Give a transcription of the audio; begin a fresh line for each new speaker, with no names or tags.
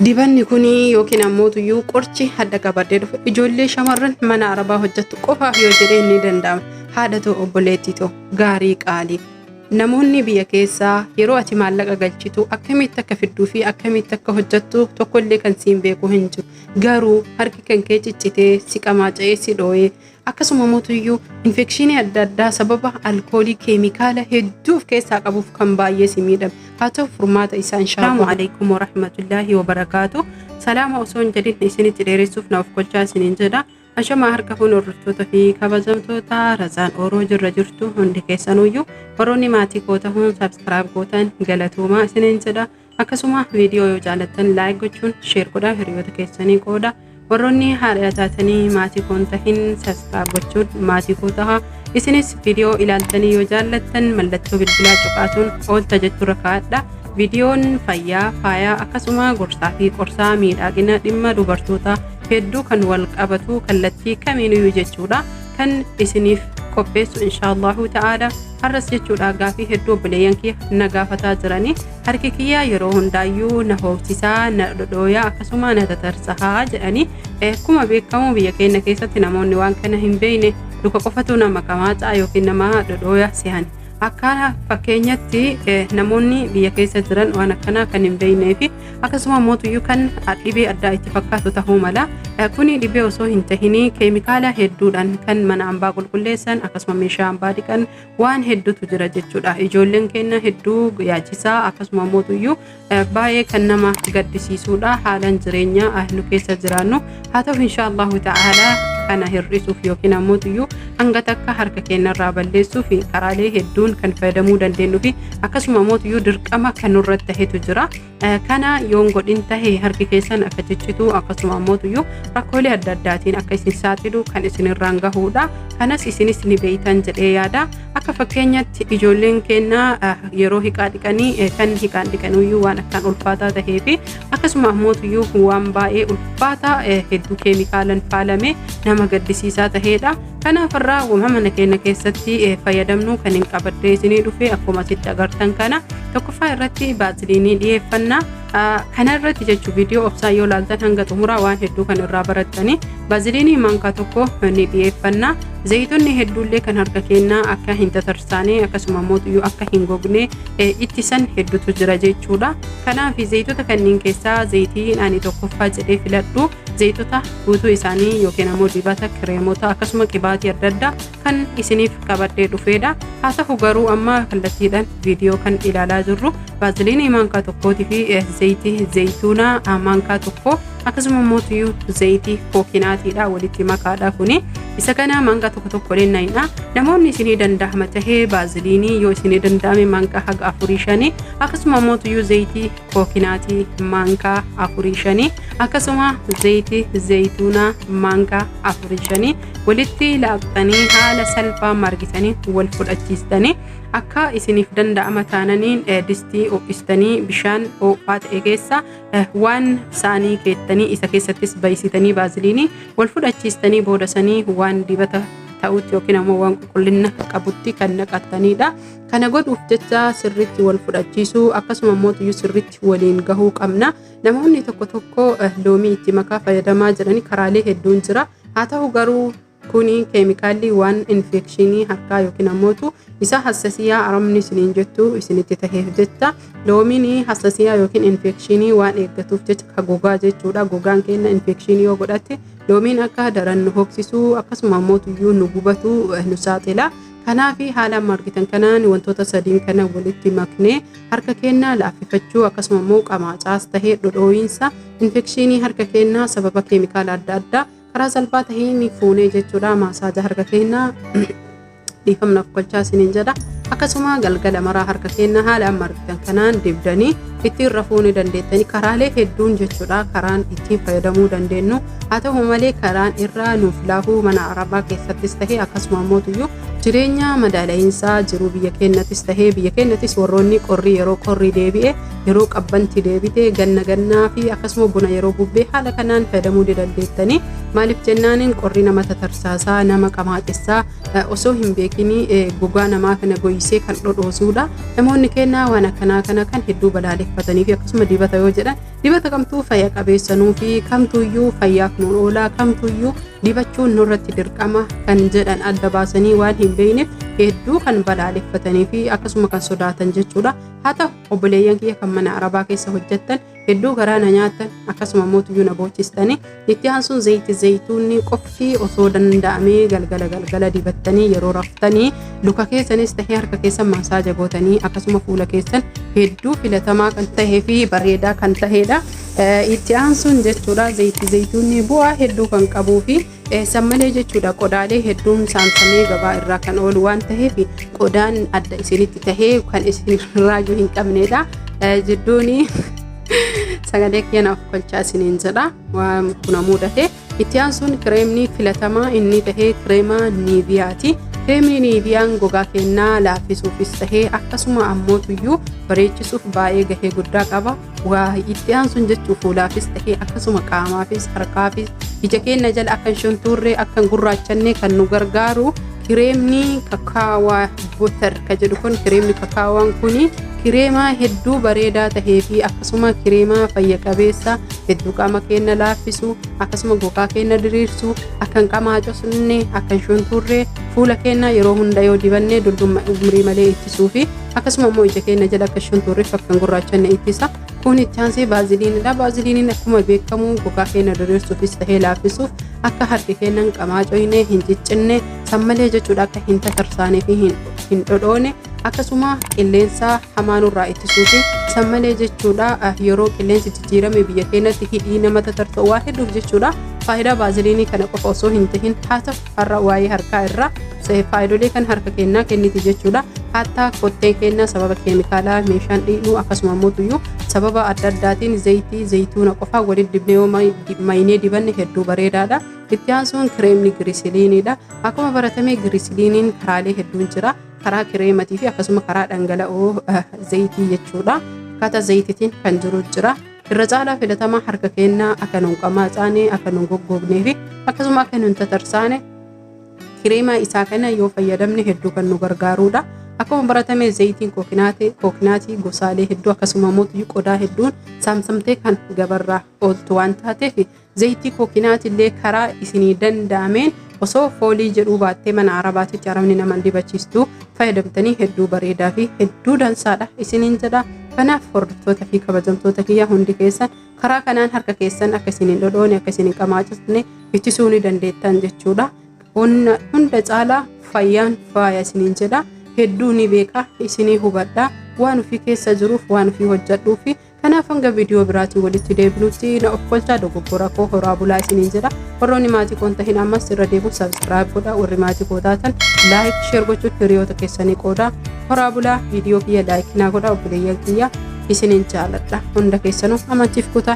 Dibanni kuni yookiin ammoo tuyyuu qorchi hadda qabadee dhufe ijoollee shamarran mana arabaa hojjettu qofaaf yoo jedhee ni danda'ama. Haadha ta'u obboleettii ta'u gaarii qaalii. Namoonni biyya keessaa yeroo ati maallaqa galchitu akkamitti akka fidduu fi akkamitti akka hojjettu tokkollee kan siin beeku hin jiru. Garuu harki kan kee ciccitee si qamaaca'ee si dhooyee akkasuma mootuyyuu infekshinii adda addaa sababa alkoolii keemikaala hedduu of keessaa qabuuf kan baay'ee si miidhame. Haa ta'u furmaata isaa inshallah. Assalamu alaykum wa rahmatullahi wa barakaatu. Salaama osoo hin jedhin isinitti dheeressuuf naaf gochaa isiniin jedha. Ashama harka kun hordoftoota fi kabajamtoota Razaan Oroo jirra jirtu hundi keessanuyyuu warroonni maatii koo ta'uun subscribe gootan galatooma isiniin jedha. Akkasuma viidiyoo yoo jaalattan like gochuun share godhaa hiriyoota keessanii qooda. Warroonni haadha taatanii maatii koo tahin subscribe gochuun maatii koo taha. Isinis viidiyoo ilaaltanii yoo jaalattan mallattoo bilbilaa cuqaasuun oolta jechuudha kaadha. Viidiyoon fayyaa faayaa akkasuma gorsaa fi qorsaa miidhagina dhimma dubartoota hedduu kan wal qabatu kallattii kamiinuu jechuudha kan isiniif qopheessu inshaallahu ta'ala. Har'as jechuudha gaafii hedduu obboleeyyan kiyya na gaafataa jiranii harki kiyyaa yeroo hundaayyuu na hoosisaa na dhodhooyaa akkasuma na tatarsahaa jedhanii akkuma beekamu biyya keenya keessatti namoonni waan kana hin beekne luka qofatu nama qamaacaa yookiin nama dhodhooyaa sehan. Akka fakkeenyatti namoonni biyya keessa jiran waan akkanaa kan hin beeknee fi akkasuma mootuyyuu kan dhibee addaa itti fakkaatu ta'uu mala. Kuni dhibee osoo hin tahin keemikaala hedduudhaan kan mana hambaa qulqulleessan akkasuma meeshaa hambaa dhiqan waan hedduutu jira jechuudha. Ijoolleen keenya hedduu yaachisaa akkasuma mootuyyuu baay'ee kan nama gaddisiisuudha haalaan jireenya nu keessa jiraannu. Haa ta'u inshaallahu ta'ala kana hir'isuuf yookiin ammoo tuyyuu hanga takka harka keenyarraa balleessuuf karaalee hedduun kan fayyadamuu dandeenyu fi akkasuma ammoo tuyyuu dirqama kan nurratti tahetu jira. Kana yoon godhin tahe harki keessan akka ciccitu akkasuma ammoo tuyyuu rakkoolee adda addaatiin akka isin saaxilu kan isinirraan gahuudha. Kanas isinis ni beeytan jedhee yaada. Akka fakkeenyatti ijoolleen keenya yeroo hiqaa dhiqanii kan hiqaan dhiqanuyyuu waan akkaan ulfaataa tahee fi akkasuma ammoo tuyyuu waan baay'ee ulfaataa hedduu keemikaalan faalame nama gaddisiisaa taheedha. Kanaaf irraa uumama keenya keessatti fayyadamnu kan hin qabadde isinii dhufe akkuma sitti agartan kana tokkoffaa irratti baaziliinii dhiyeeffannaa. Kana irratti jechuu viidiyoo obsaa yoo ilaaltan hanga xumuraa waan hedduu kan irraa barattanii baaziliinii mankaa tokko ni dhiyeeffannaa. Zayitoonni hedduullee kan harka keenyaa akka hin tatarsaane akkasuma mootuyyuu akka hin gogne ittisan hedduutu jira jechuudha. Kanaaf zayitota kanneen keessaa zayitii ani tokkoffaa jedhee filadhu zayitota guutuu isaanii yookiin ammoo dibata kireemota akkasuma qibaatii adda addaa kan isiniif qabadhee dhufeedha. Haa ta'u garuu amma kallattiidhaan viidiyoo kan ilaalaa jirru baaziliinii mankaa tokkootii fi zayitii zayituunaa mankaa tokko akkasuma mootuyyuu zayitii kookinaatiidha walitti makaadha kuni. Isa kana mankaa tokko leennaayidha. Namoonni isinii danda'ama tahee baaziliinii yoo isinii danda'ame mankaa haga 4-5 akkasuma mootuyyuu zayitii kookinaatii mankaa 4-5 akkasuma zayitii zayituunaa mankaa 4-5 walitti laaqxanii haala salphaa margisanii wal fudhachiistanii akka isiniif danda'ama taananiin distii ho'istanii bishaan ho'aa ta'e keessa waan saanii keettanii isa keessattis baysitanii baaziliinii wal fudhachiistanii boodasanii waan dibata ta'utti yookiin ammoo waan qulqullina qabutti kan naqatanidha. Kana godhuuf jecha sirriitti wal fudhachiisuu akkasuma mootuyyuu sirriitti waliin gahuu qabna. Namoonni tokko loomii itti makaa fayyadamaa jiranii karaalee hedduun jira. Haa ta'u garuu kuni keemikaalli waan infekshinii harkaa yookiin ammootu isa hassasiyaa aramni isiniin jettu isinitti taheef jecha loomiin hassasiyaa yookiin infekshinii waan eeggatuuf jecha ka gogaa jechuudha. Gogaan keenya infekshinii yoo godhatte loomiin akka daran nu hoksisuu akkasuma ammootuyyuu nu gubatu nu saaxila. Kanaaf haala margitan kanaan wantoota sadiin kana walitti maknee harka keenya laaffifachuu akkasuma immoo qamaacaas tahee dhodhooyinsa infekshinii harka keenyaa sababa keemikaala adda addaa karaa salphaa taheen fuunee jechuudha. Maasaaja harka keenyaa dhiifamnaaf golchaa isiniin jedha. Akkasuma galgala maraa harka keenyaa haala margitan kanaan dibdanii ittiin rafuu ni dandeettanii karaalee hedduun jechuudha karaan ittiin fayyadamuu dandeenyu. Haa ta'u malee karaan irraa nuuf laafuu mana arabaa keessattis tahee akkasuma mootuyyuu jireenya madaala'insaa jiru biyya keenyattis tahee biyya keenyattis warroonni qorrii yeroo qorrii deebi'e yeroo qabbanti deebite ganna fi akkasuma buna yeroo bubbee haala kanaan fayyadamuu dandeettanii maaliif jennaaniin qorrii nama tatarsaasaa nama qamaaqessaa osoo hin beekinii gogaa namaa kana goyisee kan dhodhoosuudha. Namoonni keenya waan akkanaa kana kan hedduu balaaleffatanii fi akkasuma dibata yoo jedhan dibata kamtuu fayya qabeessanuu fi kamtuyyuu fayyaaf nu oolaa kamtuyyuu dibachuun nurratti dirqama kan jedhan adda baasanii waan hin beekneef hedduu kan balaaleffatanii fi akkasuma kan sodaatan jechuudha. Haa ta'u obboleeyyan kiyya kan mana arabaa keessa hojjettan hedduu garaa na nyaatan akkasuma mootuyyuu na boocistanii itti aansuun zayituunni qofti osoo danda'amee galgala dibattanii yeroo raftanii luka keessanis tahee harka keessan maasaaja gootanii akkasuma fuula keessan hedduu filatamaa kan tahee fi bareedaa kan tahedha. Itti aansuun jechuudha zayituunni bu'aa hedduu kan qabuu fi sammalee jechuudha qodaalee hedduun saamsamee gabaa irraa kan oolu waan ta'eef qodaan adda isinitti tahee kan isin raajuu hin qabnedha. Jidduuni sagalee keenyaaf kolchaa isiniin jedha waan kuna mudate. Itti aansuun kireemni filatamaa inni tahee kireema niiviyaati. Kireemni niiviyaan gogaa keenyaa laaffisuufis tahee akkasuma ammootuyyuu bareechisuuf baay'ee gahee guddaa qaba. Waa itti aansuun jechuu fuulaafis tahee akkasuma qaamaafis harkaafis ija keenya jala akka shunturree akka gurraachanne kan nu gargaaru kireemni kakaawaa butter ka jedhu kun kireemni kakaawaan kuni kireema hedduu bareedaa tahee fi akkasuma kireema fayya qabeessa hedduu qaama keenya laaffisu akkasuma gogaa keenya diriirsu akka qamaacosne akka shunturree fuula keenya yeroo hunda yoo dibanne dulluma umrii malee ittisuu fi akkasuma immoo ija keenya jala akka shunturree akka gurraachanne ittisa. Kun itti aansee baaziliinidha. Baaziliiniin akkuma beekamu gogaa keenya diriirsuufis tahee laaffisuuf akka harki keenya qamaacoyne hin ciccinne sammalee jechuudha akka hin tatarsaanee fi hin dhodhoone akkasuma qilleensa hamaa nurraa ittisuu fi sammalee jechuudha yeroo qilleensi jijjiirame biyya keenyatti hidhii nama tatarsa waa hedduuf jechuudha. Faayidaa baaziliinii kana qofa osoo hin tahin haa ta'u har'a waa'ee harkaa irraa faayidolee kan harka keenyaa kenniti jechuudha. Hatta kottee keenya sababa keemikaalaa meeshaan dhiinuu akkasuma mootuyyuu sababa adda addaatiin zayituuna qofa walitti dibnee yoo maynee dibanne hedduu bareedaadha. Itti aansuun kireemni girisiliiniidha. Akkuma baratame girisiliiniin karaalee hedduun jira. Karaa kireematii fi akkasuma karaa dhangala'oo zayitii jechuudha. Akkaataa zayitiitiin kan jiru jira. Irra caalaa filatamaa harka keenyaa akka nuun qamaacaane akka nuun goggognee fi akkasuma akka nuun tatarsaane kireema isaa kana yoo fayyadamne hedduu kan nu gargaarudha. Akkuma baratame zayitiin kookinaatii gosaalee hedduu akkasuma mootuyyuu qodaa hedduun saamsamtee kan gabarraa ooltu waan taateef zayitii kookinaatii illee karaa isinii danda'ameen osoo foolii jedhuu baattee mana arabaatitti arabni nama dibachiistu fayyadamtanii hedduu bareedaa fi hedduu dansaadha isiniin jedha. Kanaaf hordoftoota fi kabajamtoota kiyya hundi keessan karaa kanaan harka keessan akka isiniin dhodhoone akka isiniin qamaachisne ittisuu ni dandeettan jechuudha. Hunda caalaa fayyaan faaya isiniin jedha. Hedduu ni beeka isinii hubadha waan ofii keessa jiruuf waan ofii hojjedhuu fi kanaaf hanga viidiyoo biraatiin walitti deebinutti na of kolchaa dogoggora koo horaa bulaa isiniin jedha. Warroonni maatii koon tahin ammas irra deebi'u sabskiraayib godha. Warri maatii koo taatan laayik sheer gochuun hiriyoota keessanii qooda. Horaa bulaa viidiyoo kiyya laayik naa godha obboleeyyan kiyya isiniin jaaladha. Hunda keessanuu amantiif kutaa.